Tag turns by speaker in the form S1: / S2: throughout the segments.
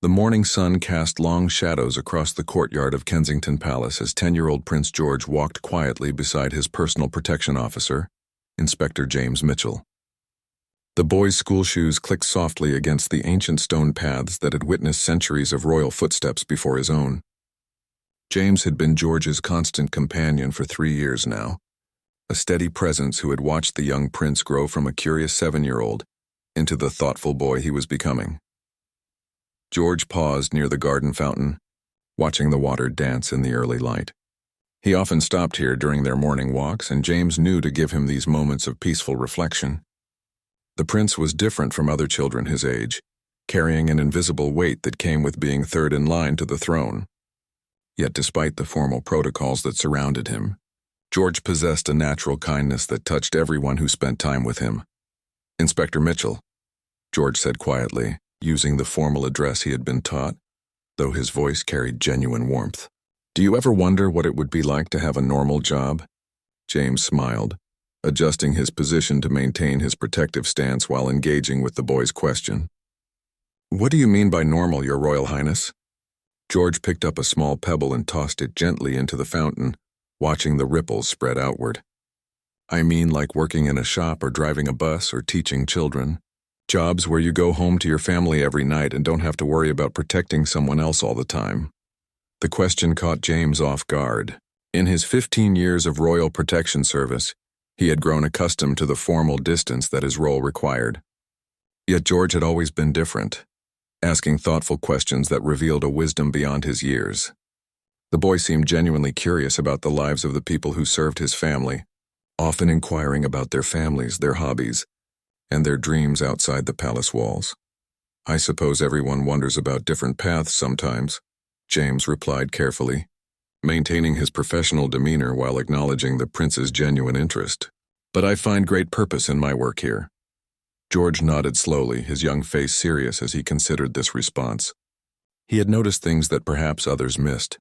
S1: The morning sun cast long shadows across the courtyard of Kensington Palace as 10-year-old Prince George walked quietly beside his personal protection officer, Inspector James Mitchell. The boy's school shoes clicked softly against the ancient stone paths that had witnessed centuries of royal footsteps before his own. James had been George's constant companion for 3 years now, a steady presence who had watched the young prince grow from a curious 7-year-old into the thoughtful boy he was becoming. George paused near the garden fountain, watching the water dance in the early light. He often stopped here during their morning walks, and James knew to give him these moments of peaceful reflection. The prince was different from other children his age, carrying an invisible weight that came with being third in line to the throne. Yet despite the formal protocols that surrounded him, George possessed a natural kindness that touched everyone who spent time with him. "Inspector Mitchell," George said quietly, using the formal address he had been taught, though his voice carried genuine warmth. "Do you ever wonder what it would be like to have a normal job?" James smiled, adjusting his position to maintain his protective stance while engaging with the boy's question. "What do you mean by normal, Your Royal Highness?" George picked up a small pebble and tossed it gently into the fountain, watching the ripples spread outward. "I mean like working in a shop or driving a bus or teaching children. Jobs where you go home to your family every night and don't have to worry about protecting someone else all the time." The question caught James off guard. In his 15 years of royal protection service, he had grown accustomed to the formal distance that his role required. Yet George had always been different, asking thoughtful questions that revealed a wisdom beyond his years. The boy seemed genuinely curious about the lives of the people who served his family, often inquiring about their families, their hobbies, and their dreams outside the palace walls. "I suppose everyone wonders about different paths sometimes," James replied carefully, maintaining his professional demeanor while acknowledging the prince's genuine interest. "But I find great purpose in my work here." George nodded slowly, his young face serious as he considered this response. He had noticed things that perhaps others missed.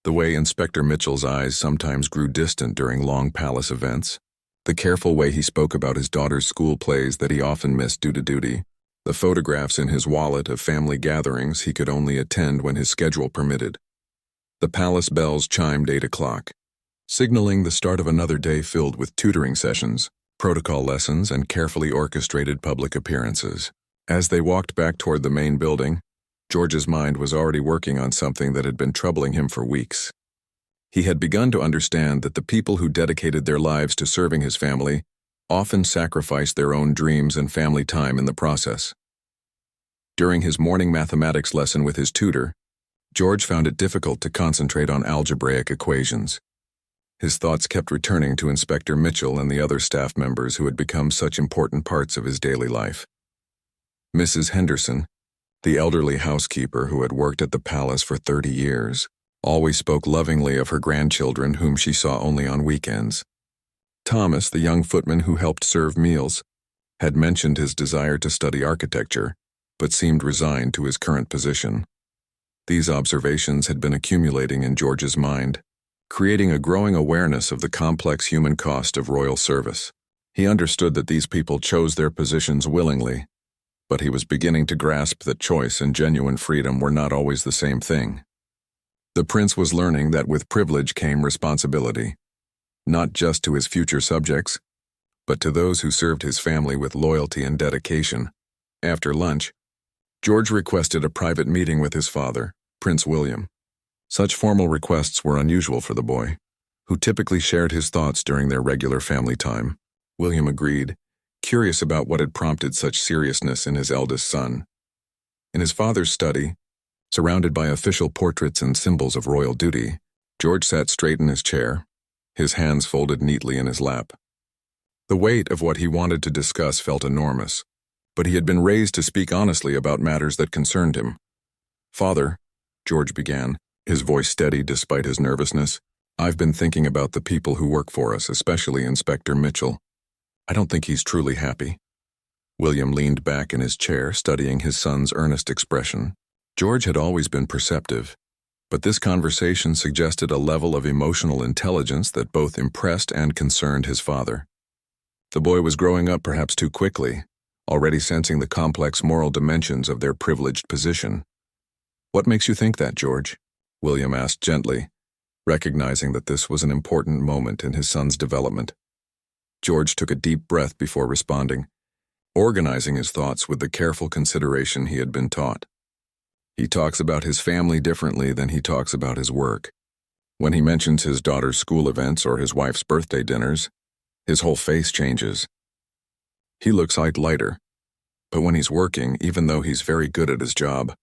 S1: The way Inspector Mitchell's eyes sometimes grew distant during long palace events, the careful way he spoke about his daughter's school plays that he often missed due to duty, the photographs in his wallet of family gatherings he could only attend when his schedule permitted. The palace bells chimed 8 o'clock, signaling the start of another day filled with tutoring sessions, protocol lessons, and carefully orchestrated public appearances. As they walked back toward the main building, George's mind was already working on something that had been troubling him for weeks. He had begun to understand that the people who dedicated their lives to serving his family often sacrificed their own dreams and family time in the process. During his morning mathematics lesson with his tutor, George found it difficult to concentrate on algebraic equations. His thoughts kept returning to Inspector Mitchell and the other staff members who had become such important parts of his daily life. Mrs. Henderson, the elderly housekeeper who had worked at the palace for 30 years, always spoke lovingly of her grandchildren whom she saw only on weekends. Thomas, the young footman who helped serve meals, had mentioned his desire to study architecture, but seemed resigned to his current position. These observations had been accumulating in George's mind, creating a growing awareness of the complex human cost of royal service. He understood that these people chose their positions willingly, but he was beginning to grasp that choice and genuine freedom were not always the same thing. The prince was learning that with privilege came responsibility, not just to his future subjects, but to those who served his family with loyalty and dedication. After lunch, George requested a private meeting with his father, Prince William. Such formal requests were unusual for the boy, who typically shared his thoughts during their regular family time. William agreed, curious about what had prompted such seriousness in his eldest son. In his father's study, surrounded by official portraits and symbols of royal duty, George sat straight in his chair, his hands folded neatly in his lap. The weight of what he wanted to discuss felt enormous, but he had been raised to speak honestly about matters that concerned him. "Father," George began, his voice steady despite his nervousness, "I've been thinking about the people who work for us, especially Inspector Mitchell. I don't think he's truly happy." William leaned back in his chair, studying his son's earnest expression. George had always been perceptive, but this conversation suggested a level of emotional intelligence that both impressed and concerned his father. The boy was growing up perhaps too quickly, already sensing the complex moral dimensions of their privileged position. "What makes you think that, George?" William asked gently, recognizing that this was an important moment in his son's development. George took a deep breath before responding, organizing his thoughts with the careful consideration he had been taught. He talks about his family differently than he talks about his work. When he mentions his daughter's school events or his wife's birthday dinners, his whole face changes. He looks lighter, but when he's working, even though he's very good at his job,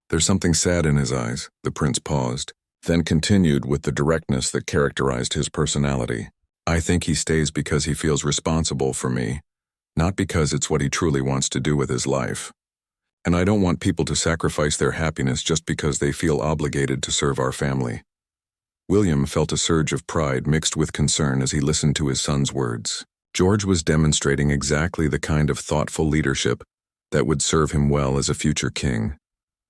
S1: there's something sad in his eyes. The prince paused, then continued with the directness that characterized his personality. "I think he stays because he feels responsible for me, not because it's what he truly wants to do with his life. And I don't want people to sacrifice their happiness just because they feel obligated to serve our family." William felt a surge of pride mixed with concern as he listened to his son's words. George was demonstrating exactly the kind of thoughtful leadership that would serve him well as a future king.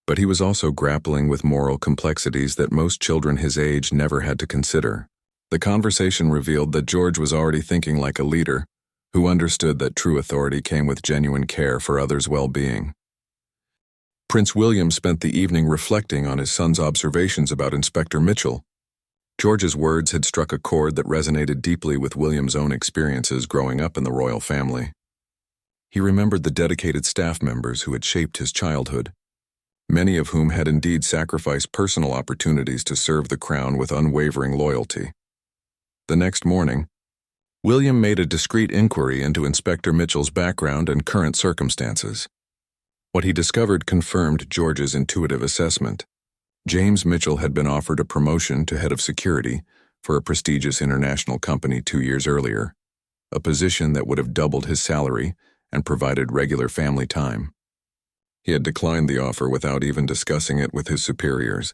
S1: But he was also grappling with moral complexities that most children his age never had to consider. The conversation revealed that George was already thinking like a leader who understood that true authority came with genuine care for others' well-being. Prince William spent the evening reflecting on his son's observations about Inspector Mitchell. George's words had struck a chord that resonated deeply with William's own experiences growing up in the royal family. He remembered the dedicated staff members who had shaped his childhood, many of whom had indeed sacrificed personal opportunities to serve the crown with unwavering loyalty. The next morning, William made a discreet inquiry into Inspector Mitchell's background and current circumstances. What he discovered confirmed George's intuitive assessment. James Mitchell had been offered a promotion to head of security for a prestigious international company 2 years earlier, a position that would have doubled his salary and provided regular family time. He had declined the offer without even discussing it with his superiors,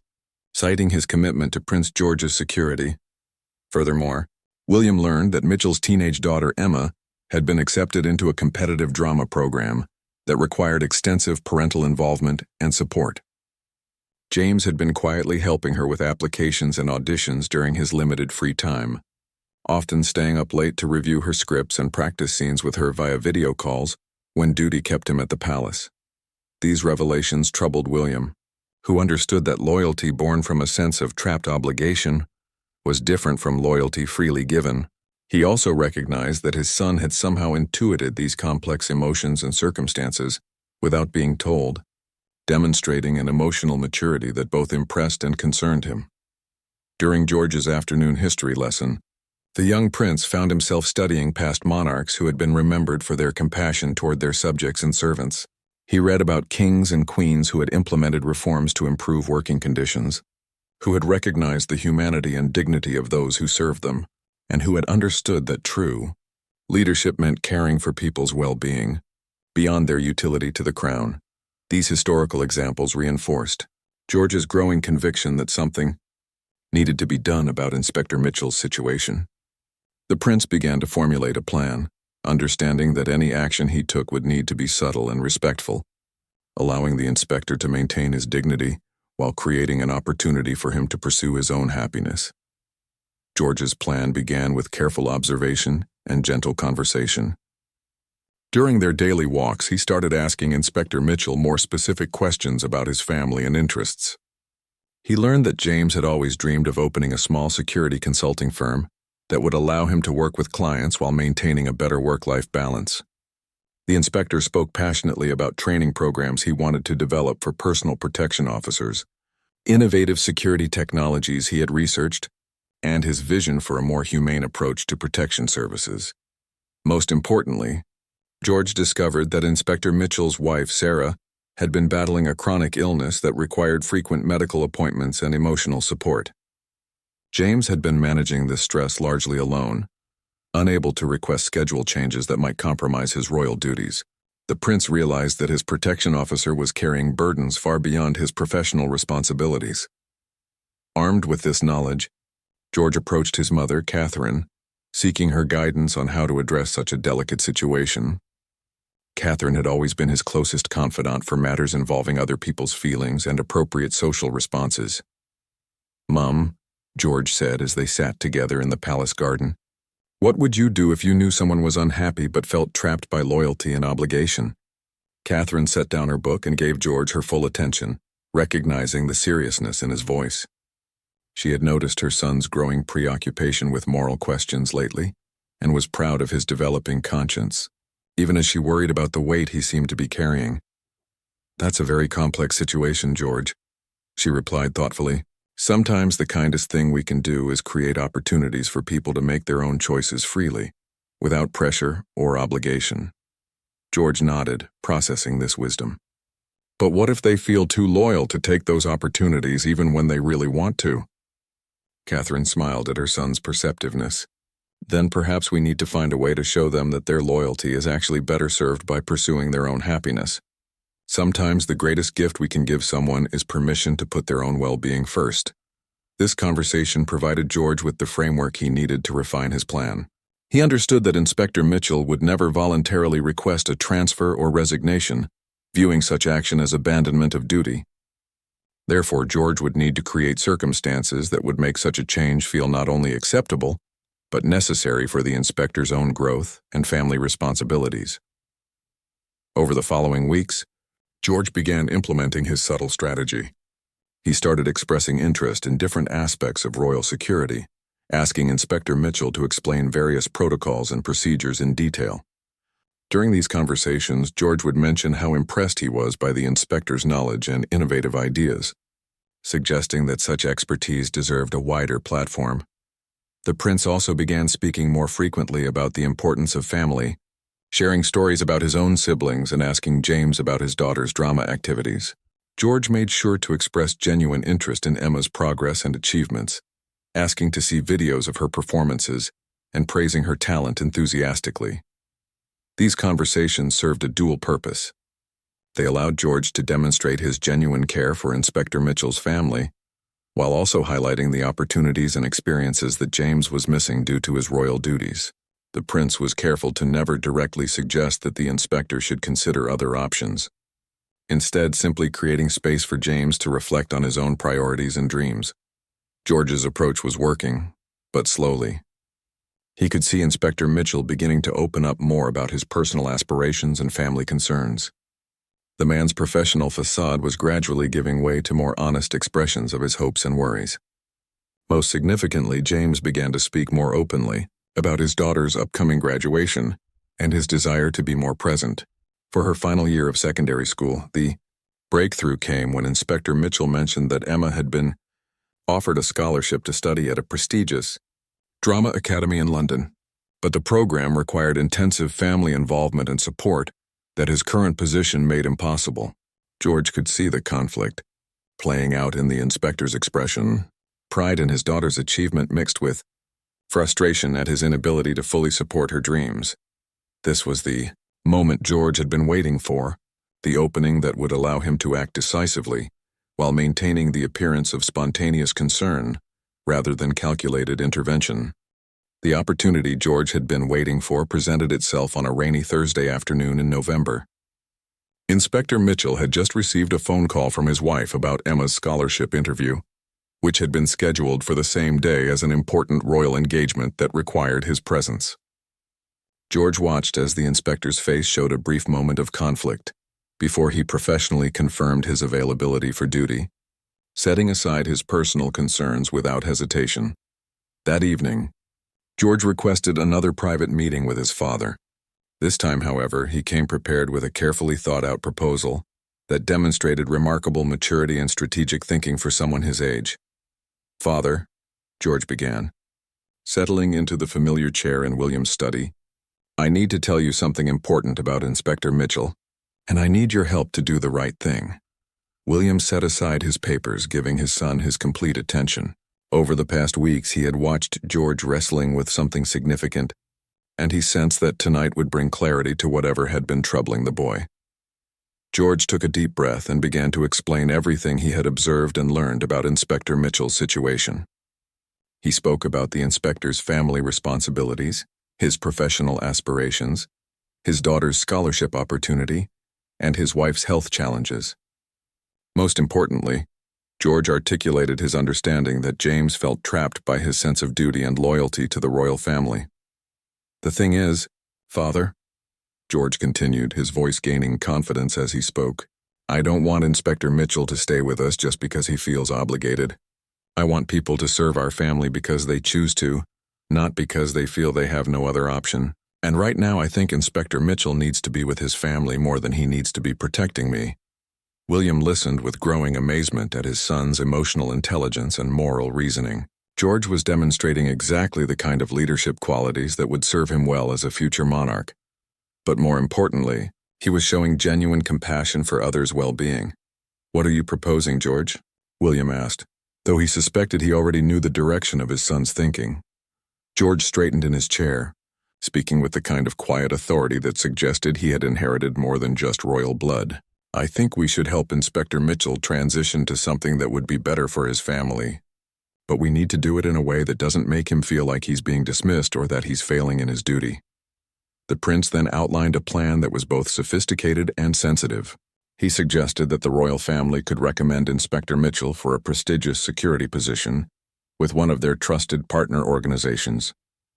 S1: citing his commitment to Prince George's security. Furthermore, William learned that Mitchell's teenage daughter Emma had been accepted into a competitive drama program that required extensive parental involvement and support. James had been quietly helping her with applications and auditions during his limited free time, often staying up late to review her scripts and practice scenes with her via video calls when duty kept him at the palace. These revelations troubled William, who understood that loyalty born from a sense of trapped obligation was different from loyalty freely given. He also recognized that his son had somehow intuited these complex emotions and circumstances without being told, demonstrating an emotional maturity that both impressed and concerned him. During George's afternoon history lesson, the young prince found himself studying past monarchs who had been remembered for their compassion toward their subjects and servants. He read about kings and queens who had implemented reforms to improve working conditions, who had recognized the humanity and dignity of those who served them, and who had understood that true leadership meant caring for people's well-being, beyond their utility to the crown. These historical examples reinforced George's growing conviction that something needed to be done about Inspector Mitchell's situation. The prince began to formulate a plan, understanding that any action he took would need to be subtle and respectful, allowing the inspector to maintain his dignity while creating an opportunity for him to pursue his own happiness. George's plan began with careful observation and gentle conversation. During their daily walks, he started asking Inspector Mitchell more specific questions about his family and interests. He learned that James had always dreamed of opening a small security consulting firm that would allow him to work with clients while maintaining a better work-life balance. The inspector spoke passionately about training programs he wanted to develop for personal protection officers, innovative security technologies he had researched, and his vision for a more humane approach to protection services. Most importantly, George discovered that Inspector Mitchell's wife, Sarah, had been battling a chronic illness that required frequent medical appointments and emotional support. James had been managing this stress largely alone, unable to request schedule changes that might compromise his royal duties. The prince realized that his protection officer was carrying burdens far beyond his professional responsibilities. Armed with this knowledge, George approached his mother, Catherine, seeking her guidance on how to address such a delicate situation. Catherine had always been his closest confidant for matters involving other people's feelings and appropriate social responses. "Mom," George said as they sat together in the palace garden, "what would you do if you knew someone was unhappy but felt trapped by loyalty and obligation?" Catherine set down her book and gave George her full attention, recognizing the seriousness in his voice. She had noticed her son's growing preoccupation with moral questions lately, and was proud of his developing conscience, even as she worried about the weight he seemed to be carrying. "That's a very complex situation, George," she replied thoughtfully. "Sometimes the kindest thing we can do is create opportunities for people to make their own choices freely, without pressure or obligation." George nodded, processing this wisdom. "But what if they feel too loyal to take those opportunities even when they really want to?" Catherine smiled at her son's perceptiveness. "Then perhaps we need to find a way to show them that their loyalty is actually better served by pursuing their own happiness. Sometimes the greatest gift we can give someone is permission to put their own well-being first." This conversation provided George with the framework he needed to refine his plan. He understood that Inspector Mitchell would never voluntarily request a transfer or resignation, viewing such action as abandonment of duty. Therefore, George would need to create circumstances that would make such a change feel not only acceptable, but necessary for the inspector's own growth and family responsibilities. Over the following weeks, George began implementing his subtle strategy. He started expressing interest in different aspects of royal security, asking Inspector Mitchell to explain various protocols and procedures in detail. During these conversations, George would mention how impressed he was by the inspector's knowledge and innovative ideas, suggesting that such expertise deserved a wider platform. The prince also began speaking more frequently about the importance of family, sharing stories about his own siblings and asking James about his daughter's drama activities. George made sure to express genuine interest in Emma's progress and achievements, asking to see videos of her performances and praising her talent enthusiastically. These conversations served a dual purpose. They allowed George to demonstrate his genuine care for Inspector Mitchell's family, while also highlighting the opportunities and experiences that James was missing due to his royal duties. The prince was careful to never directly suggest that the inspector should consider other options, instead simply creating space for James to reflect on his own priorities and dreams. George's approach was working, but slowly. He could see Inspector Mitchell beginning to open up more about his personal aspirations and family concerns. The man's professional facade was gradually giving way to more honest expressions of his hopes and worries. Most significantly, James began to speak more openly about his daughter's upcoming graduation and his desire to be more present. For her final year of secondary school, the breakthrough came when Inspector Mitchell mentioned that Emma had been offered a scholarship to study at a prestigious drama academy in London, but the program required intensive family involvement and support that his current position made impossible. George could see the conflict playing out in the inspector's expression, pride in his daughter's achievement mixed with frustration at his inability to fully support her dreams. This was the moment George had been waiting for, the opening that would allow him to act decisively, while maintaining the appearance of spontaneous concern rather than calculated intervention. The opportunity George had been waiting for presented itself on a rainy Thursday afternoon in November. Inspector Mitchell had just received a phone call from his wife about Emma's scholarship interview, which had been scheduled for the same day as an important royal engagement that required his presence. George watched as the inspector's face showed a brief moment of conflict before he professionally confirmed his availability for duty, setting aside his personal concerns without hesitation. That evening, George requested another private meeting with his father. This time, however, he came prepared with a carefully thought-out proposal that demonstrated remarkable maturity and strategic thinking for someone his age. "Father," George began, settling into the familiar chair in William's study, "I need to tell you something important about Inspector Mitchell, and I need your help to do the right thing." William set aside his papers, giving his son his complete attention. Over the past weeks, he had watched George wrestling with something significant, and he sensed that tonight would bring clarity to whatever had been troubling the boy. George took a deep breath and began to explain everything he had observed and learned about Inspector Mitchell's situation. He spoke about the inspector's family responsibilities, his professional aspirations, his daughter's scholarship opportunity, and his wife's health challenges. Most importantly, George articulated his understanding that James felt trapped by his sense of duty and loyalty to the royal family. "The thing is, Father," George continued, his voice gaining confidence as he spoke, I don't want Inspector Mitchell to stay with us just because he feels obligated. I want people to serve our family because they choose to, not because they feel they have no other option. And right now I think Inspector Mitchell needs to be with his family more than he needs to be protecting me." William listened with growing amazement at his son's emotional intelligence and moral reasoning. George was demonstrating exactly the kind of leadership qualities that would serve him well as a future monarch. But more importantly, he was showing genuine compassion for others' well-being. "What are you proposing, George?" William asked, though he suspected he already knew the direction of his son's thinking. George straightened in his chair, speaking with the kind of quiet authority that suggested he had inherited more than just royal blood. "I think we should help Inspector Mitchell transition to something that would be better for his family. But we need to do it in a way that doesn't make him feel like he's being dismissed or that he's failing in his duty." The prince then outlined a plan that was both sophisticated and sensitive. He suggested that the royal family could recommend Inspector Mitchell for a prestigious security position with one of their trusted partner organizations,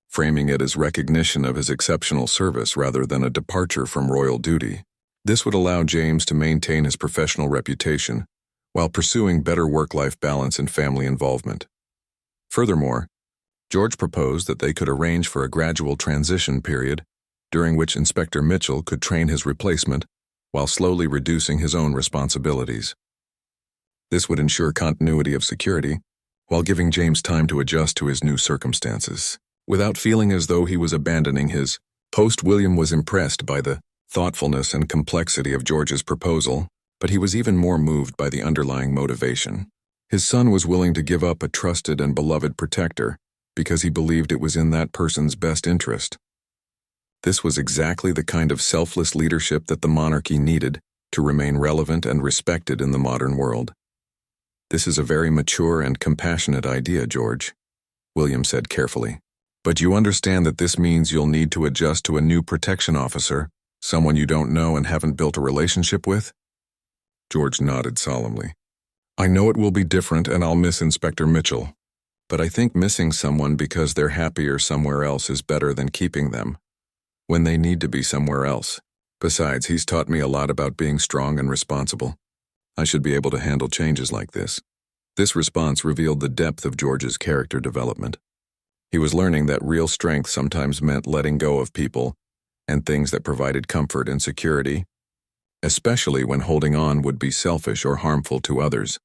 S1: framing it as recognition of his exceptional service rather than a departure from royal duty. This would allow James to maintain his professional reputation while pursuing better work-life balance and family involvement. Furthermore, George proposed that they could arrange for a gradual transition period during which Inspector Mitchell could train his replacement while slowly reducing his own responsibilities. This would ensure continuity of security while giving James time to adjust to his new circumstances, without feeling as though he was abandoning his post. William was impressed by the thoughtfulness and complexity of George's proposal, but he was even more moved by the underlying motivation. His son was willing to give up a trusted and beloved protector because he believed it was in that person's best interest. This was exactly the kind of selfless leadership that the monarchy needed to remain relevant and respected in the modern world. "This is a very mature and compassionate idea, George," William said carefully. "But you understand that this means you'll need to adjust to a new protection officer, someone you don't know and haven't built a relationship with?" George nodded solemnly. "I know it will be different and I'll miss Inspector Mitchell, but I think missing someone because they're happier somewhere else is better than keeping them when they need to be somewhere else. Besides, he's taught me a lot about being strong and responsible. I should be able to handle changes like this." This response revealed the depth of George's character development. He was learning that real strength sometimes meant letting go of people and things that provided comfort and security, especially when holding on would be selfish or harmful to others.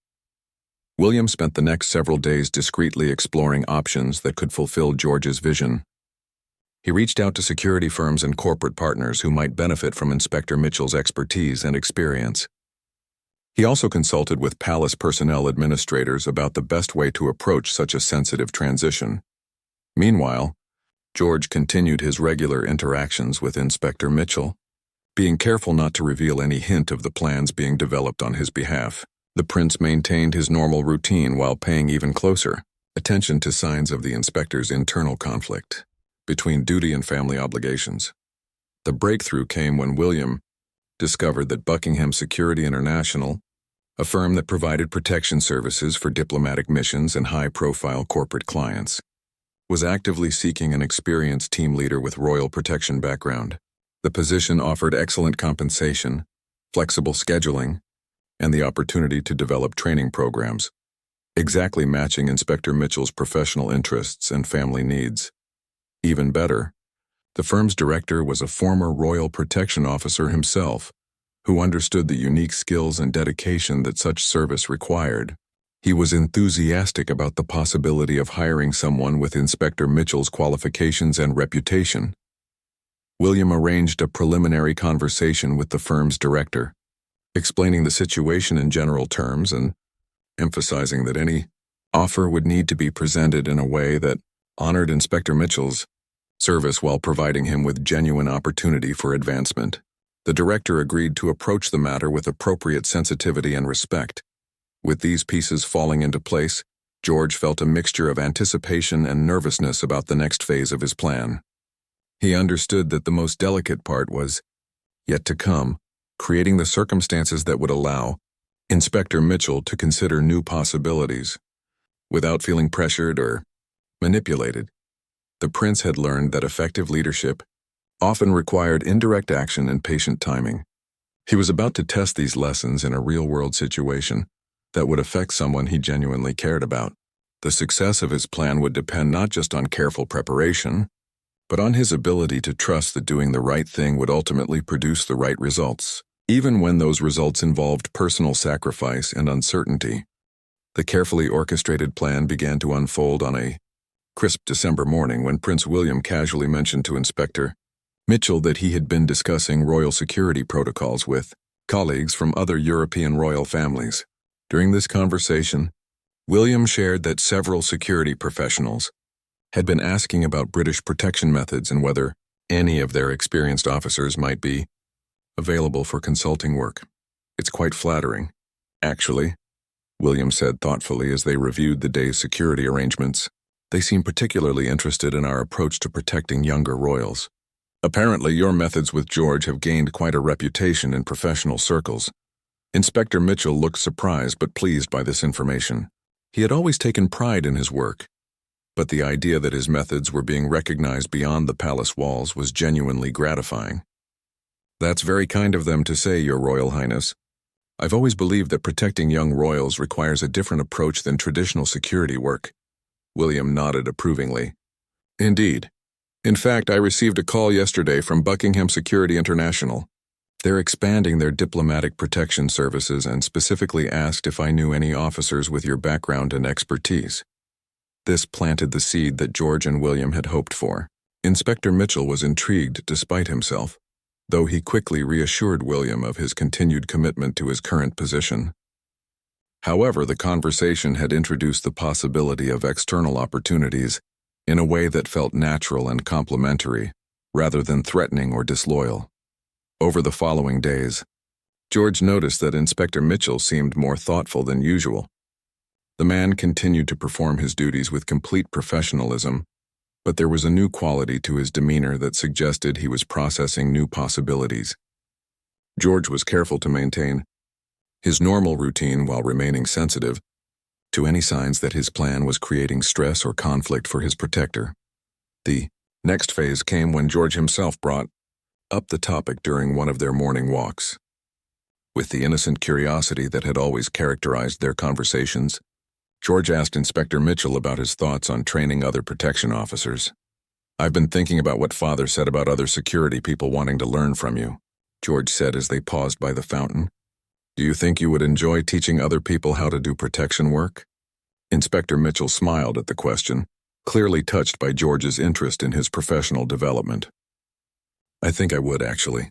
S1: William spent the next several days discreetly exploring options that could fulfill George's vision. He reached out to security firms and corporate partners who might benefit from Inspector Mitchell's expertise and experience. He also consulted with palace personnel administrators about the best way to approach such a sensitive transition. Meanwhile, George continued his regular interactions with Inspector Mitchell, being careful not to reveal any hint of the plans being developed on his behalf. The prince maintained his normal routine while paying even closer attention to signs of the inspector's internal conflict between duty and family obligations. The breakthrough came when William discovered that Buckingham Security International, a firm that provided protection services for diplomatic missions and high-profile corporate clients, was actively seeking an experienced team leader with royal protection background. The position offered excellent compensation, flexible scheduling, and the opportunity to develop training programs, exactly matching Inspector Mitchell's professional interests and family needs. Even better, the firm's director was a former royal protection officer himself, who understood the unique skills and dedication that such service required. He was enthusiastic about the possibility of hiring someone with Inspector Mitchell's qualifications and reputation. William arranged a preliminary conversation with the firm's director, explaining the situation in general terms and emphasizing that any offer would need to be presented in a way that honored Inspector Mitchell's service while providing him with genuine opportunity for advancement. The director agreed to approach the matter with appropriate sensitivity and respect. With these pieces falling into place, George felt a mixture of anticipation and nervousness about the next phase of his plan. He understood that the most delicate part was yet to come, creating the circumstances that would allow Inspector Mitchell to consider new possibilities without feeling pressured or manipulated. The prince had learned that effective leadership often required indirect action and patient timing. He was about to test these lessons in a real-world situation that would affect someone he genuinely cared about. The success of his plan would depend not just on careful preparation, but on his ability to trust that doing the right thing would ultimately produce the right results, even when those results involved personal sacrifice and uncertainty. The carefully orchestrated plan began to unfold on a crisp December morning when Prince William casually mentioned to Inspector Mitchell that he had been discussing royal security protocols with colleagues from other European royal families. During this conversation, William shared that several security professionals had been asking about British protection methods and whether any of their experienced officers might be available for consulting work. "It's quite flattering, actually," William said thoughtfully as they reviewed the day's security arrangements. "They seem particularly interested in our approach to protecting younger royals. Apparently, your methods with George have gained quite a reputation in professional circles." Inspector Mitchell looked surprised but pleased by this information. He had always taken pride in his work, but the idea that his methods were being recognized beyond the palace walls was genuinely gratifying. "That's very kind of them to say, Your Royal Highness. I've always believed that protecting young royals requires a different approach than traditional security work." William nodded approvingly. "Indeed. In fact, I received a call yesterday from Buckingham Security International. They're expanding their diplomatic protection services and specifically asked if I knew any officers with your background and expertise." This planted the seed that George and William had hoped for. Inspector Mitchell was intrigued despite himself, though he quickly reassured William of his continued commitment to his current position. However, the conversation had introduced the possibility of external opportunities in a way that felt natural and complementary, rather than threatening or disloyal. Over the following days, George noticed that Inspector Mitchell seemed more thoughtful than usual. The man continued to perform his duties with complete professionalism, but there was a new quality to his demeanor that suggested he was processing new possibilities. George was careful to maintain his normal routine while remaining sensitive to any signs that his plan was creating stress or conflict for his protector. The next phase came when George himself brought up the topic during one of their morning walks. With the innocent curiosity that had always characterized their conversations, George asked Inspector Mitchell about his thoughts on training other protection officers. "I've been thinking about what Father said about other security people wanting to learn from you," George said as they paused by the fountain. "Do you think you would enjoy teaching other people how to do protection work?" Inspector Mitchell smiled at the question, clearly touched by George's interest in his professional development. "I think I would, actually.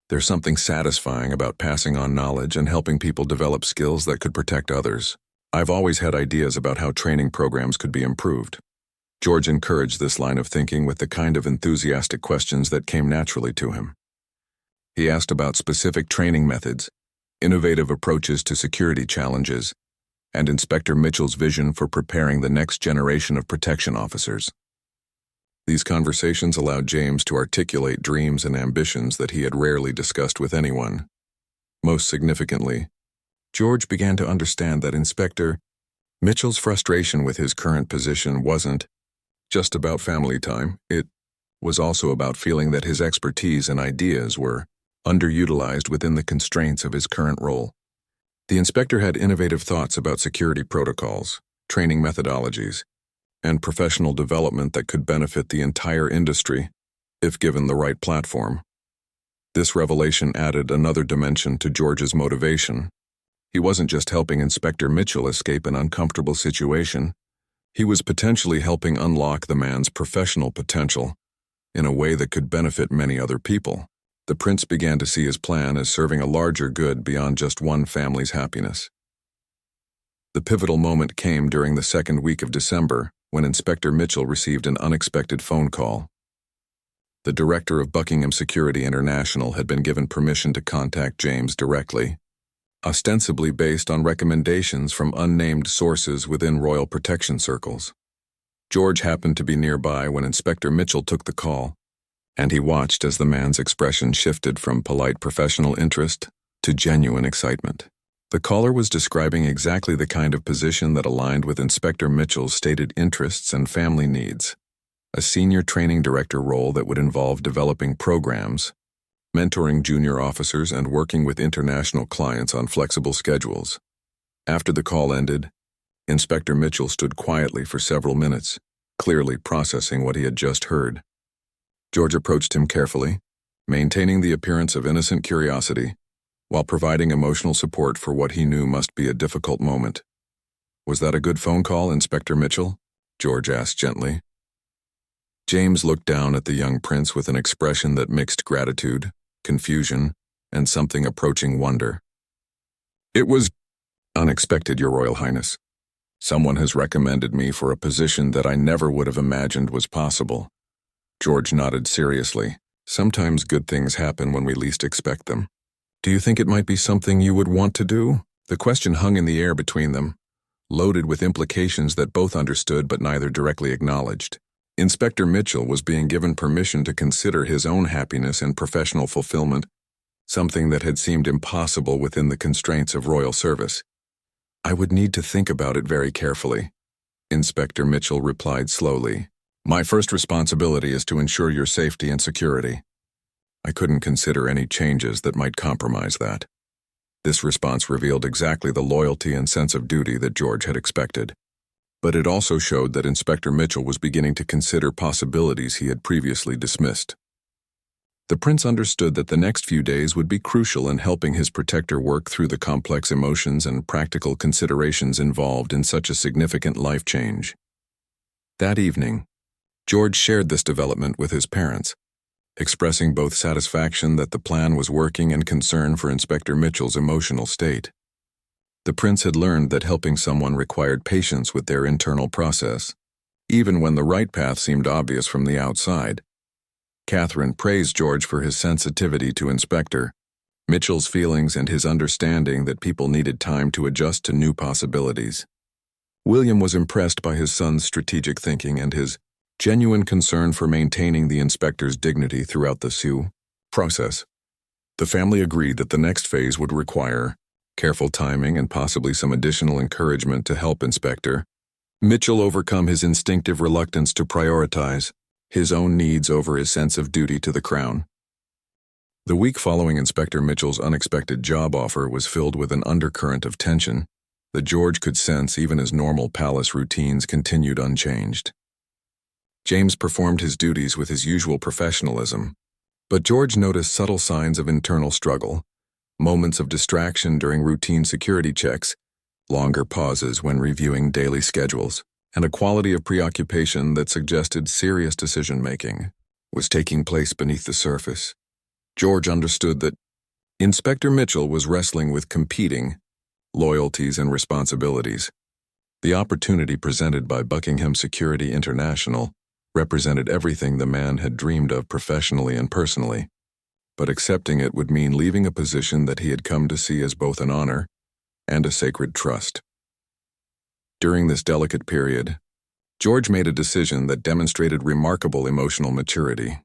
S1: There's something satisfying about passing on knowledge and helping people develop skills that could protect others. I've always had ideas about how training programs could be improved." George encouraged this line of thinking with the kind of enthusiastic questions that came naturally to him. He asked about specific training methods, innovative approaches to security challenges, and Inspector Mitchell's vision for preparing the next generation of protection officers. These conversations allowed James to articulate dreams and ambitions that he had rarely discussed with anyone. Most significantly, George began to understand that Inspector Mitchell's frustration with his current position wasn't just about family time. It was also about feeling that his expertise and ideas were underutilized within the constraints of his current role. The inspector had innovative thoughts about security protocols, training methodologies, and professional development that could benefit the entire industry if given the right platform. This revelation added another dimension to George's motivation. He wasn't just helping Inspector Mitchell escape an uncomfortable situation. He was potentially helping unlock the man's professional potential in a way that could benefit many other people. The prince began to see his plan as serving a larger good beyond just one family's happiness. The pivotal moment came during the second week of December when Inspector Mitchell received an unexpected phone call. The director of Buckingham Security International had been given permission to contact James directly, ostensibly based on recommendations from unnamed sources within royal protection circles. George happened to be nearby when Inspector Mitchell took the call, and he watched as the man's expression shifted from polite professional interest to genuine excitement. The caller was describing exactly the kind of position that aligned with Inspector Mitchell's stated interests and family needs, a senior training director role that would involve developing programs mentoring junior officers and working with international clients on flexible schedules. After the call ended, Inspector Mitchell stood quietly for several minutes, clearly processing what he had just heard. George approached him carefully, maintaining the appearance of innocent curiosity, while providing emotional support for what he knew must be a difficult moment. "Was that a good phone call, Inspector Mitchell?" George asked gently. James looked down at the young prince with an expression that mixed gratitude, confusion, and something approaching wonder. "It was unexpected, Your Royal Highness. Someone has recommended me for a position that I never would have imagined was possible." George nodded seriously. "Sometimes good things happen when we least expect them. Do you think it might be something you would want to do?" The question hung in the air between them, loaded with implications that both understood but neither directly acknowledged. Inspector Mitchell was being given permission to consider his own happiness and professional fulfillment, something that had seemed impossible within the constraints of royal service. "I would need to think about it very carefully," Inspector Mitchell replied slowly. "My first responsibility is to ensure your safety and security. I couldn't consider any changes that might compromise that." This response revealed exactly the loyalty and sense of duty that George had expected. But it also showed that Inspector Mitchell was beginning to consider possibilities he had previously dismissed. The prince understood that the next few days would be crucial in helping his protector work through the complex emotions and practical considerations involved in such a significant life change. That evening, George shared this development with his parents, expressing both satisfaction that the plan was working and concern for Inspector Mitchell's emotional state. The prince had learned that helping someone required patience with their internal process, even when the right path seemed obvious from the outside. Catherine praised George for his sensitivity to Inspector Mitchell's feelings and his understanding that people needed time to adjust to new possibilities. William was impressed by his son's strategic thinking and his genuine concern for maintaining the inspector's dignity throughout the Sioux process. The family agreed that the next phase would require careful timing and possibly some additional encouragement to help Inspector Mitchell overcome his instinctive reluctance to prioritize his own needs over his sense of duty to the crown. The week following Inspector Mitchell's unexpected job offer was filled with an undercurrent of tension that George could sense even as normal palace routines continued unchanged. James performed his duties with his usual professionalism, but George noticed subtle signs of internal struggle, moments of distraction during routine security checks, longer pauses when reviewing daily schedules, and a quality of preoccupation that suggested serious decision-making was taking place beneath the surface. George understood that Inspector Mitchell was wrestling with competing loyalties and responsibilities. The opportunity presented by Buckingham Security International represented everything the man had dreamed of professionally and personally, but accepting it would mean leaving a position that he had come to see as both an honor and a sacred trust. During this delicate period, George made a decision that demonstrated remarkable emotional maturity.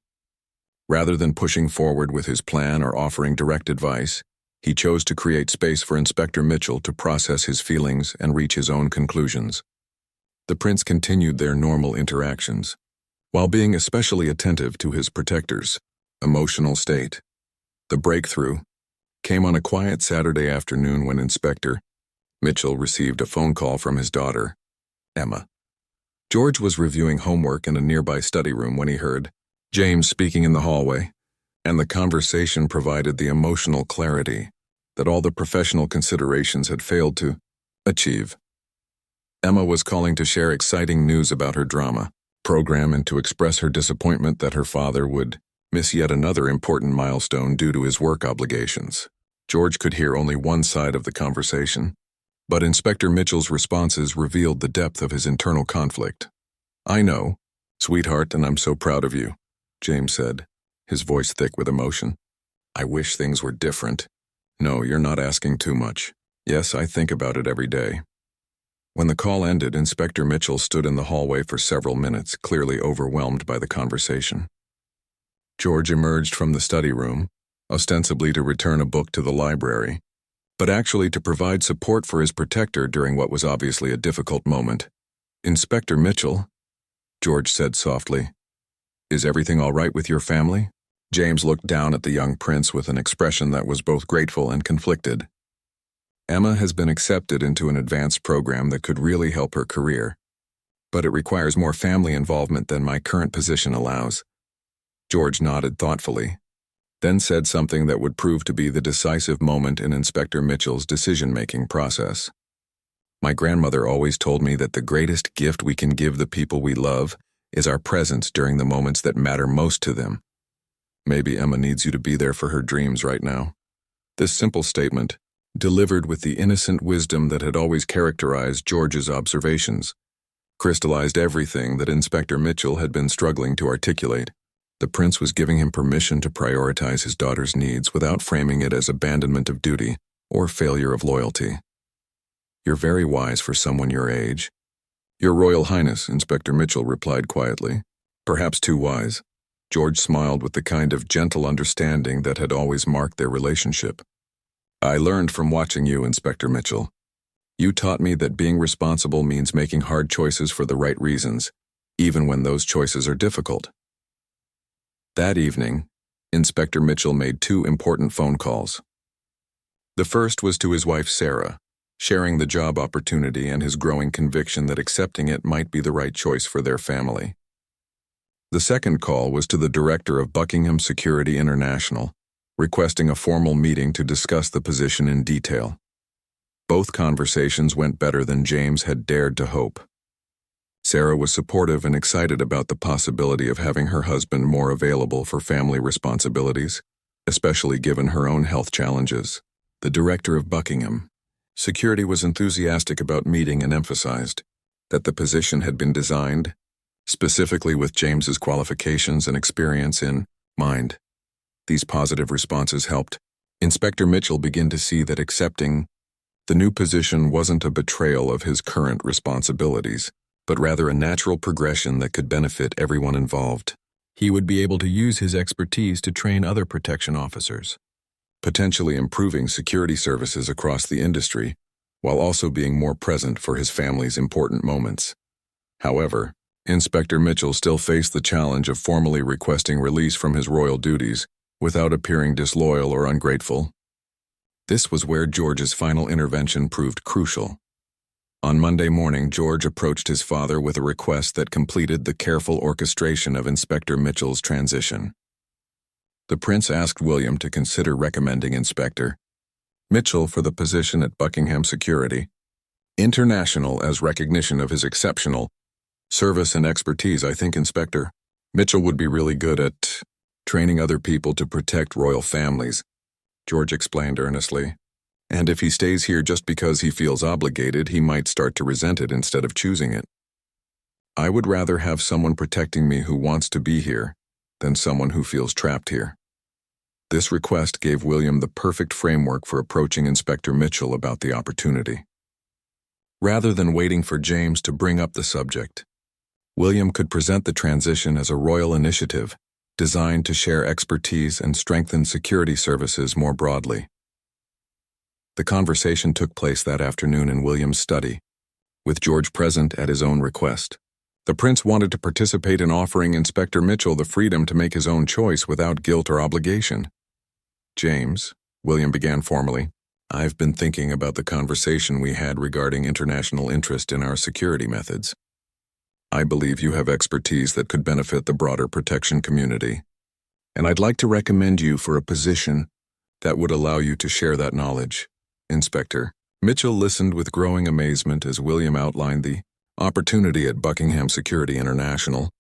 S1: Rather than pushing forward with his plan or offering direct advice, he chose to create space for Inspector Mitchell to process his feelings and reach his own conclusions. The prince continued their normal interactions, while being especially attentive to his protector's emotional state. The breakthrough came on a quiet Saturday afternoon when Inspector Mitchell received a phone call from his daughter, Emma. George was reviewing homework in a nearby study room when he heard James speaking in the hallway, and the conversation provided the emotional clarity that all the professional considerations had failed to achieve. Emma was calling to share exciting news about her drama program and to express her disappointment that her father would miss yet another important milestone due to his work obligations. George could hear only one side of the conversation, but Inspector Mitchell's responses revealed the depth of his internal conflict. "I know, sweetheart, and I'm so proud of you," James said, his voice thick with emotion. "I wish things were different. No, you're not asking too much. Yes, I think about it every day." When the call ended, Inspector Mitchell stood in the hallway for several minutes, clearly overwhelmed by the conversation. George emerged from the study room, ostensibly to return a book to the library, but actually to provide support for his protector during what was obviously a difficult moment. "Inspector Mitchell," George said softly, "is everything all right with your family?" James looked down at the young prince with an expression that was both grateful and conflicted. Emma has been accepted into an advanced program that could really help her career, but it requires more family involvement than my current position allows. George nodded thoughtfully, then said something that would prove to be the decisive moment in Inspector Mitchell's decision-making process. My grandmother always told me that the greatest gift we can give the people we love is our presence during the moments that matter most to them. Maybe Emma needs you to be there for her dreams right now. This simple statement, delivered with the innocent wisdom that had always characterized George's observations, crystallized everything that Inspector Mitchell had been struggling to articulate. The prince was giving him permission to prioritize his daughter's needs without framing it as abandonment of duty or failure of loyalty. "You're very wise for someone your age." "Your Royal Highness," Inspector Mitchell replied quietly. "Perhaps too wise." George smiled with the kind of gentle understanding that had always marked their relationship. "I learned from watching you, Inspector Mitchell. You taught me that being responsible means making hard choices for the right reasons, even when those choices are difficult." That evening, Inspector Mitchell made two important phone calls. The first was to his wife Sarah, sharing the job opportunity and his growing conviction that accepting it might be the right choice for their family. The second call was to the director of Buckingham Security International, requesting a formal meeting to discuss the position in detail. Both conversations went better than James had dared to hope. Sarah was supportive and excited about the possibility of having her husband more available for family responsibilities, especially given her own health challenges. The director of Buckingham Security was enthusiastic about meeting and emphasized that the position had been designed specifically with James's qualifications and experience in mind. These positive responses helped Inspector Mitchell begin to see that accepting the new position wasn't a betrayal of his current responsibilities, but rather a natural progression that could benefit everyone involved. He would be able to use his expertise to train other protection officers, potentially improving security services across the industry, while also being more present for his family's important moments. However, Inspector Mitchell still faced the challenge of formally requesting release from his royal duties without appearing disloyal or ungrateful. This was where George's final intervention proved crucial. On Monday morning, George approached his father with a request that completed the careful orchestration of Inspector Mitchell's transition. The prince asked William to consider recommending Inspector Mitchell for the position at Buckingham Security International as recognition of his exceptional service and expertise. "I think Inspector Mitchell would be really good at training other people to protect royal families," George explained earnestly. "And if he stays here just because he feels obligated, he might start to resent it instead of choosing it. I would rather have someone protecting me who wants to be here than someone who feels trapped here." This request gave William the perfect framework for approaching Inspector Mitchell about the opportunity. Rather than waiting for James to bring up the subject, William could present the transition as a royal initiative designed to share expertise and strengthen security services more broadly. The conversation took place that afternoon in William's study, with George present at his own request. The prince wanted to participate in offering Inspector Mitchell the freedom to make his own choice without guilt or obligation. "James," William began formally, "I've been thinking about the conversation we had regarding international interest in our security methods. I believe you have expertise that could benefit the broader protection community, and I'd like to recommend you for a position that would allow you to share that knowledge." Inspector Mitchell listened with growing amazement as William outlined the opportunity at Buckingham Security International,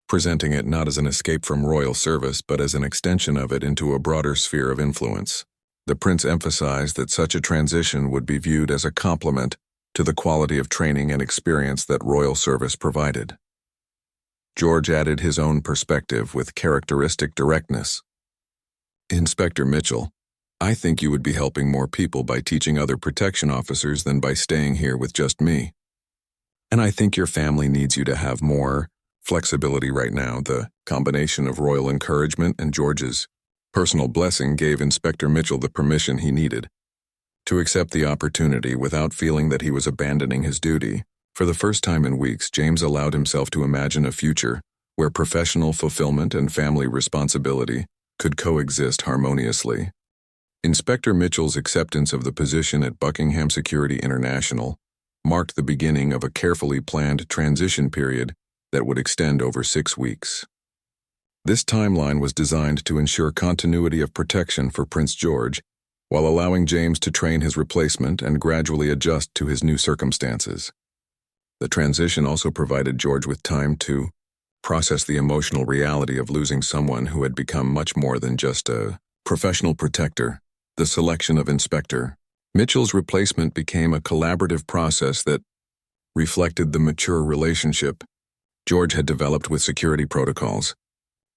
S1: presenting it not as an escape from royal service but as an extension of it into a broader sphere of influence. The prince emphasized that such a transition would be viewed as a complement to the quality of training and experience that royal service provided. George added his own perspective with characteristic directness. "Inspector Mitchell, I think you would be helping more people by teaching other protection officers than by staying here with just me. And I think your family needs you to have more flexibility right now." The combination of royal encouragement and George's personal blessing gave Inspector Mitchell the permission he needed to accept the opportunity without feeling that he was abandoning his duty. For the first time in weeks, James allowed himself to imagine a future where professional fulfillment and family responsibility could coexist harmoniously. Inspector Mitchell's acceptance of the position at Buckingham Security International marked the beginning of a carefully planned transition period that would extend over 6 weeks. This timeline was designed to ensure continuity of protection for Prince George, while allowing James to train his replacement and gradually adjust to his new circumstances. The transition also provided George with time to process the emotional reality of losing someone who had become much more than just a professional protector. The selection of Inspector Mitchell's replacement became a collaborative process that reflected the mature relationship George had developed with security protocols.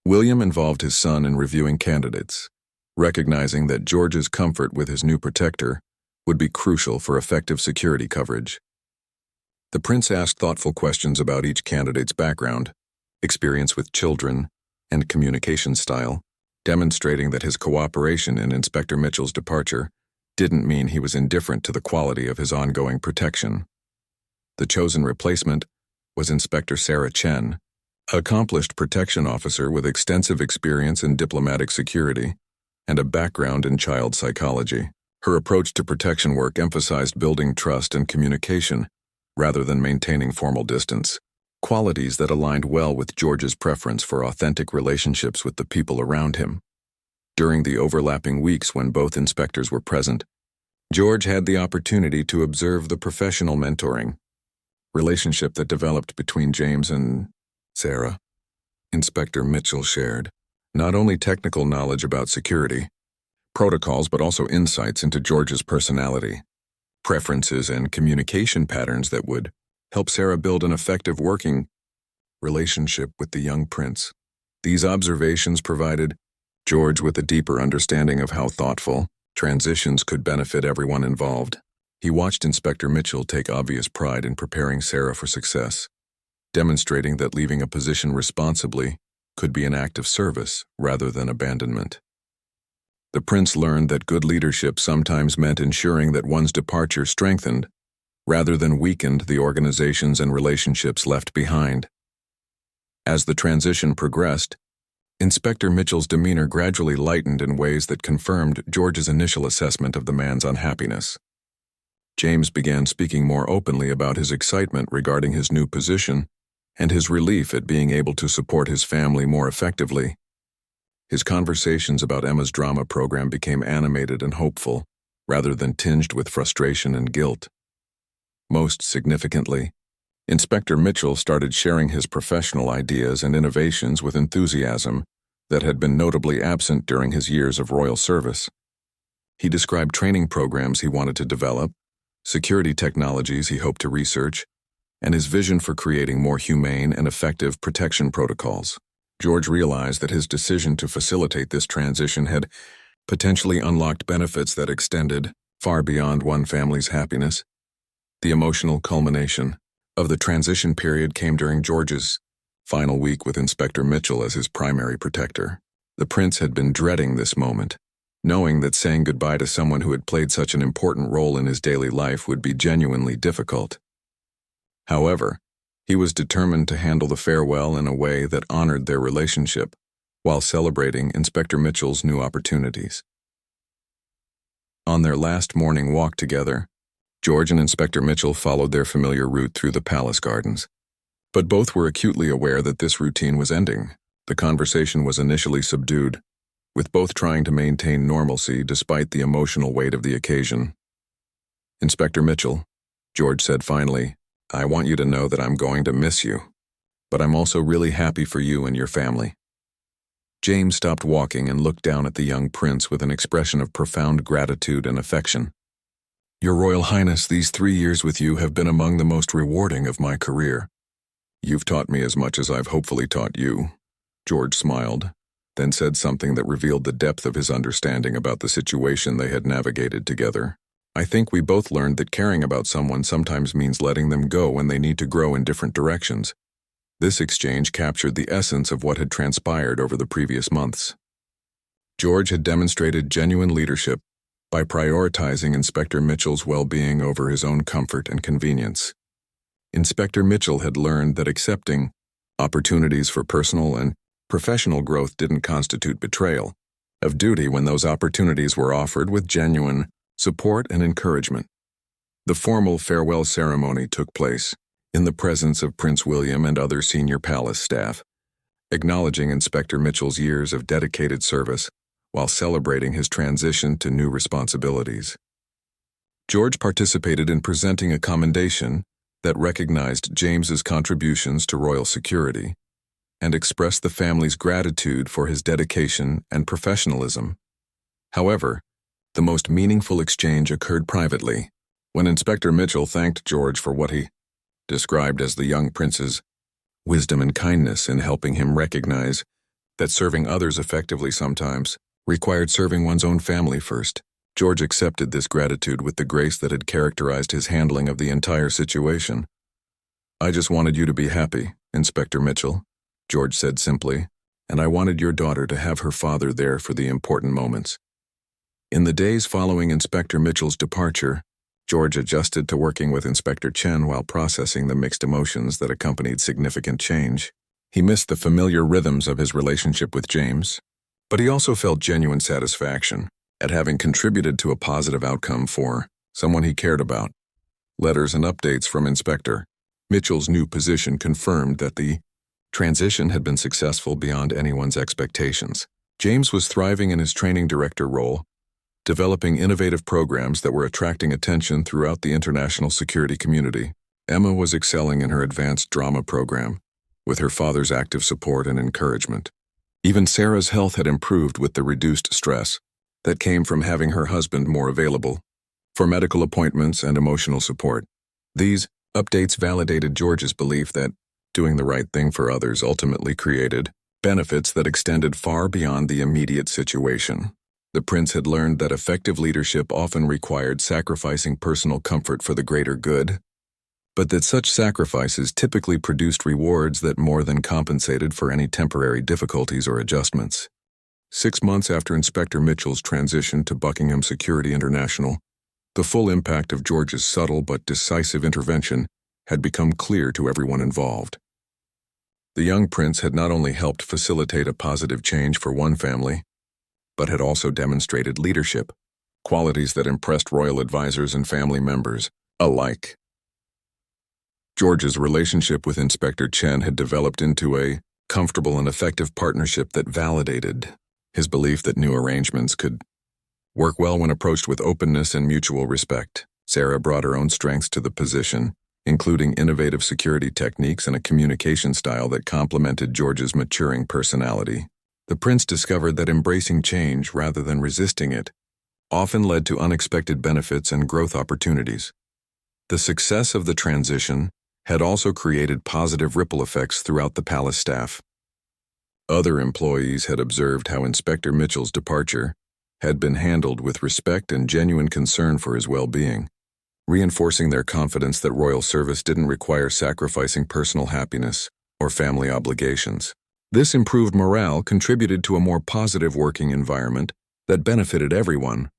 S1: William involved his son in reviewing candidates, recognizing that George's comfort with his new protector would be crucial for effective security coverage. The prince asked thoughtful questions about each candidate's background, experience with children, and communication style, demonstrating that his cooperation in Inspector Mitchell's departure didn't mean he was indifferent to the quality of his ongoing protection. The chosen replacement was Inspector Sarah Chen, an accomplished protection officer with extensive experience in diplomatic security and a background in child psychology. Her approach to protection work emphasized building trust and communication rather than maintaining formal distance, qualities that aligned well with George's preference for authentic relationships with the people around him. During the overlapping weeks when both inspectors were present, George had the opportunity to observe the professional mentoring relationship that developed between James and Sarah. Inspector Mitchell shared not only technical knowledge about security protocols but also insights into George's personality, preferences, and communication patterns that would help Sarah build an effective working relationship with the young prince. These observations provided George with a deeper understanding of how thoughtful transitions could benefit everyone involved. He watched Inspector Mitchell take obvious pride in preparing Sarah for success, demonstrating that leaving a position responsibly could be an act of service rather than abandonment. The prince learned that good leadership sometimes meant ensuring that one's departure strengthened rather than weakened the organizations and relationships left behind. As the transition progressed, Inspector Mitchell's demeanor gradually lightened in ways that confirmed George's initial assessment of the man's unhappiness. James began speaking more openly about his excitement regarding his new position and his relief at being able to support his family more effectively. His conversations about Emma's drama program became animated and hopeful, rather than tinged with frustration and guilt. Most significantly, Inspector Mitchell started sharing his professional ideas and innovations with enthusiasm that had been notably absent during his years of royal service. He described training programs he wanted to develop, security technologies he hoped to research, and his vision for creating more humane and effective protection protocols. George realized that his decision to facilitate this transition had potentially unlocked benefits that extended far beyond one family's happiness. The emotional culmination of the transition period came during George's final week with Inspector Mitchell as his primary protector. The prince had been dreading this moment, knowing that saying goodbye to someone who had played such an important role in his daily life would be genuinely difficult. However, he was determined to handle the farewell in a way that honored their relationship, while celebrating Inspector Mitchell's new opportunities. On their last morning walk together, George and Inspector Mitchell followed their familiar route through the palace gardens. But both were acutely aware that this routine was ending. The conversation was initially subdued, with both trying to maintain normalcy despite the emotional weight of the occasion. "Inspector Mitchell," George said finally, "I want you to know that I'm going to miss you, but I'm also really happy for you and your family." James stopped walking and looked down at the young prince with an expression of profound gratitude and affection. "Your Royal Highness, these 3 years with you have been among the most rewarding of my career. You've taught me as much as I've hopefully taught you." George smiled, then said something that revealed the depth of his understanding about the situation they had navigated together. "I think we both learned that caring about someone sometimes means letting them go when they need to grow in different directions." This exchange captured the essence of what had transpired over the previous months. George had demonstrated genuine leadership by prioritizing Inspector Mitchell's well-being over his own comfort and convenience. Inspector Mitchell had learned that accepting opportunities for personal and professional growth didn't constitute betrayal, of duty when those opportunities were offered with genuine support and encouragement. The formal farewell ceremony took place in the presence of Prince William and other senior palace staff, acknowledging Inspector Mitchell's years of dedicated service while celebrating his transition to new responsibilities. George participated in presenting a commendation that recognized James's contributions to royal security and expressed the family's gratitude for his dedication and professionalism. However, the most meaningful exchange occurred privately, when Inspector Mitchell thanked George for what he described as the young prince's wisdom and kindness in helping him recognize that serving others effectively sometimes required serving one's own family first. George accepted this gratitude with the grace that had characterized his handling of the entire situation. "I just wanted you to be happy, Inspector Mitchell," George said simply, "and I wanted your daughter to have her father there for the important moments." In the days following Inspector Mitchell's departure, George adjusted to working with Inspector Chen while processing the mixed emotions that accompanied significant change. He missed the familiar rhythms of his relationship with James, but he also felt genuine satisfaction at having contributed to a positive outcome for someone he cared about. Letters and updates from Inspector Mitchell's new position confirmed that the transition had been successful beyond anyone's expectations. James was thriving in his training director role, developing innovative programs that were attracting attention throughout the international security community. Emma was excelling in her advanced drama program, with her father's active support and encouragement. Even Sarah's health had improved with the reduced stress that came from having her husband more available for medical appointments and emotional support. These updates validated George's belief that doing the right thing for others ultimately created benefits that extended far beyond the immediate situation. The prince had learned that effective leadership often required sacrificing personal comfort for the greater good, but that such sacrifices typically produced rewards that more than compensated for any temporary difficulties or adjustments. 6 months after Inspector Mitchell's transition to Buckingham Security International, the full impact of George's subtle but decisive intervention had become clear to everyone involved. The young prince had not only helped facilitate a positive change for one family, but had also demonstrated leadership, qualities that impressed royal advisors and family members alike. George's relationship with Inspector Chen had developed into a comfortable and effective partnership that validated his belief that new arrangements could work well when approached with openness and mutual respect. Sarah brought her own strengths to the position, including innovative security techniques and a communication style that complemented George's maturing personality. The prince discovered that embracing change rather than resisting it often led to unexpected benefits and growth opportunities. The success of the transition had also created positive ripple effects throughout the palace staff. Other employees had observed how Inspector Mitchell's departure had been handled with respect and genuine concern for his well-being, reinforcing their confidence that royal service didn't require sacrificing personal happiness or family obligations. This improved morale contributed to a more positive working environment that benefited everyone,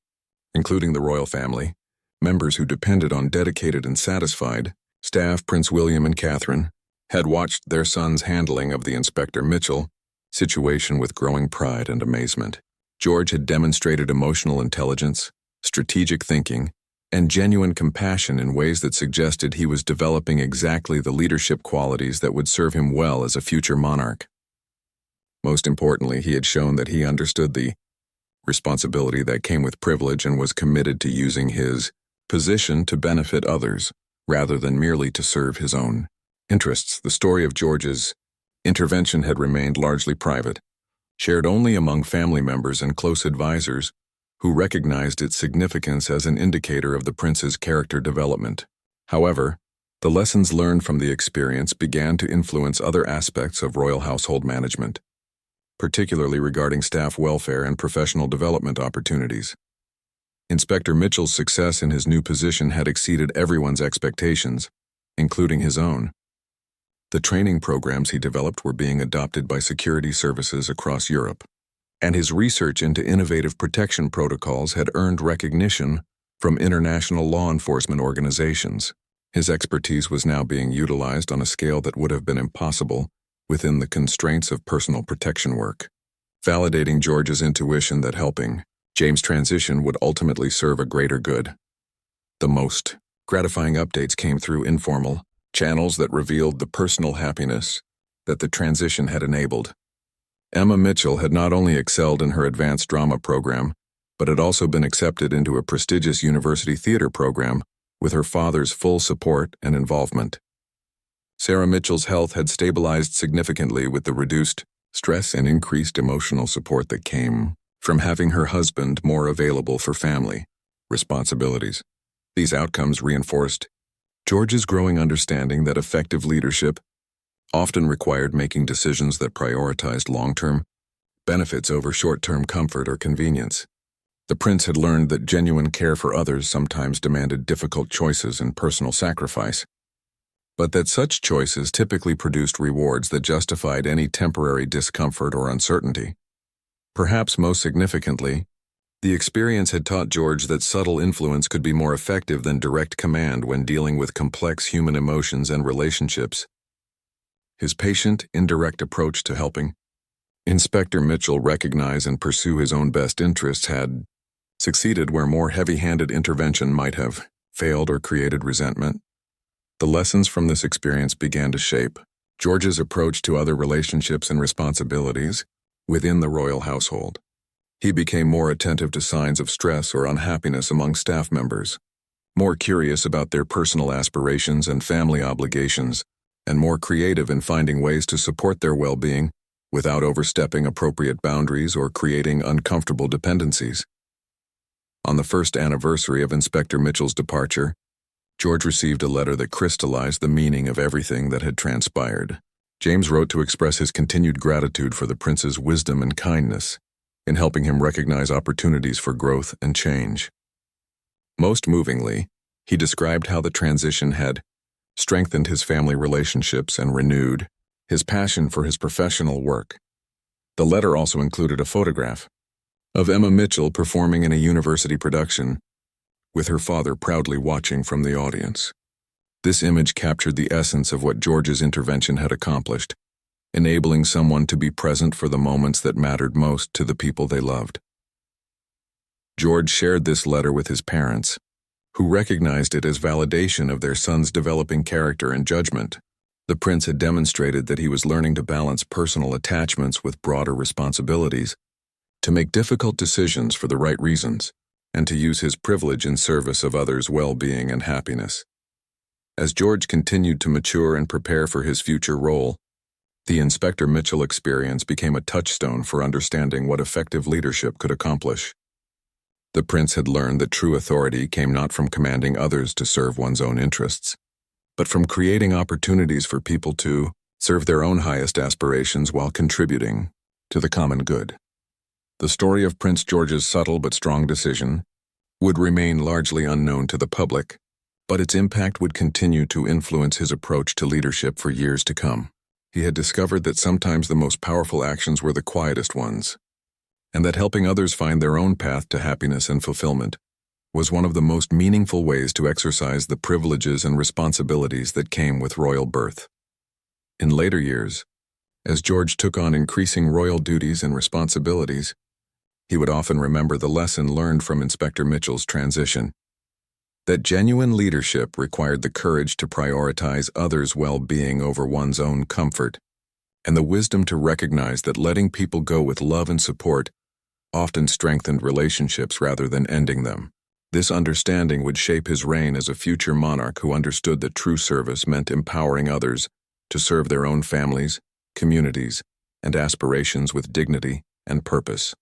S1: including the royal family, members who depended on dedicated and satisfied staff. Prince William and Catherine had watched their son's handling of the Inspector Mitchell situation with growing pride and amazement. George had demonstrated emotional intelligence, strategic thinking, and genuine compassion in ways that suggested he was developing exactly the leadership qualities that would serve him well as a future monarch. Most importantly, he had shown that he understood the responsibility that came with privilege and was committed to using his position to benefit others, rather than merely to serve his own interests. The story of George's intervention had remained largely private, shared only among family members and close advisors who recognized its significance as an indicator of the prince's character development. However, the lessons learned from the experience began to influence other aspects of royal household management, particularly regarding staff welfare and professional development opportunities. Inspector Mitchell's success in his new position had exceeded everyone's expectations, including his own. The training programs he developed were being adopted by security services across Europe, and his research into innovative protection protocols had earned recognition from international law enforcement organizations. His expertise was now being utilized on a scale that would have been impossible within the constraints of personal protection work. validating George's intuition that helping James transition would ultimately serve a greater good. The most gratifying updates came through informal channels that revealed the personal happiness that the transition had enabled. Emma Mitchell had not only excelled in her advanced drama program, but had also been accepted into a prestigious university theater program with her father's full support and involvement. Sarah Mitchell's health had stabilized significantly with the reduced stress and increased emotional support that came from having her husband more available for family responsibilities. These outcomes reinforced George's growing understanding that effective leadership often required making decisions that prioritized long-term benefits over short-term comfort or convenience. The prince had learned that genuine care for others sometimes demanded difficult choices and personal sacrifice, but that such choices typically produced rewards that justified any temporary discomfort or uncertainty. Perhaps most significantly, the experience had taught George that subtle influence could be more effective than direct command when dealing with complex human emotions and relationships. His patient, indirect approach to helping Inspector Mitchell recognize and pursue his own best interests had succeeded where more heavy-handed intervention might have failed or created resentment. The lessons from this experience began to shape George's approach to other relationships and responsibilities within the royal household. He became more attentive to signs of stress or unhappiness among staff members, more curious about their personal aspirations and family obligations, and more creative in finding ways to support their well-being without overstepping appropriate boundaries or creating uncomfortable dependencies. On the first anniversary of Inspector Mitchell's departure, George received a letter that crystallized the meaning of everything that had transpired. James wrote to express his continued gratitude for the prince's wisdom and kindness in helping him recognize opportunities for growth and change. Most movingly, he described how the transition had strengthened his family relationships and renewed his passion for his professional work. The letter also included a photograph of Emma Mitchell performing in a university production, with her father proudly watching from the audience. This image captured the essence of what George's intervention had accomplished, enabling someone to be present for the moments that mattered most to the people they loved. George shared this letter with his parents, who recognized it as validation of their son's developing character and judgment. The prince had demonstrated that he was learning to balance personal attachments with broader responsibilities, to make difficult decisions for the right reasons, and to use his privilege in service of others' well-being and happiness. As George continued to mature and prepare for his future role, the Inspector Mitchell experience became a touchstone for understanding what effective leadership could accomplish. The prince had learned that true authority came not from commanding others to serve one's own interests, but from creating opportunities for people to serve their own highest aspirations while contributing to the common good. The story of Prince George's subtle but strong decision would remain largely unknown to the public, but its impact would continue to influence his approach to leadership for years to come. He had discovered that sometimes the most powerful actions were the quietest ones, and that helping others find their own path to happiness and fulfillment was one of the most meaningful ways to exercise the privileges and responsibilities that came with royal birth. In later years, as George took on increasing royal duties and responsibilities, he would often remember the lesson learned from Inspector Mitchell's transition, that genuine leadership required the courage to prioritize others' well-being over one's own comfort, and the wisdom to recognize that letting people go with love and support often strengthened relationships rather than ending them. This understanding would shape his reign as a future monarch who understood that true service meant empowering others to serve their own families, communities, and aspirations with dignity and purpose.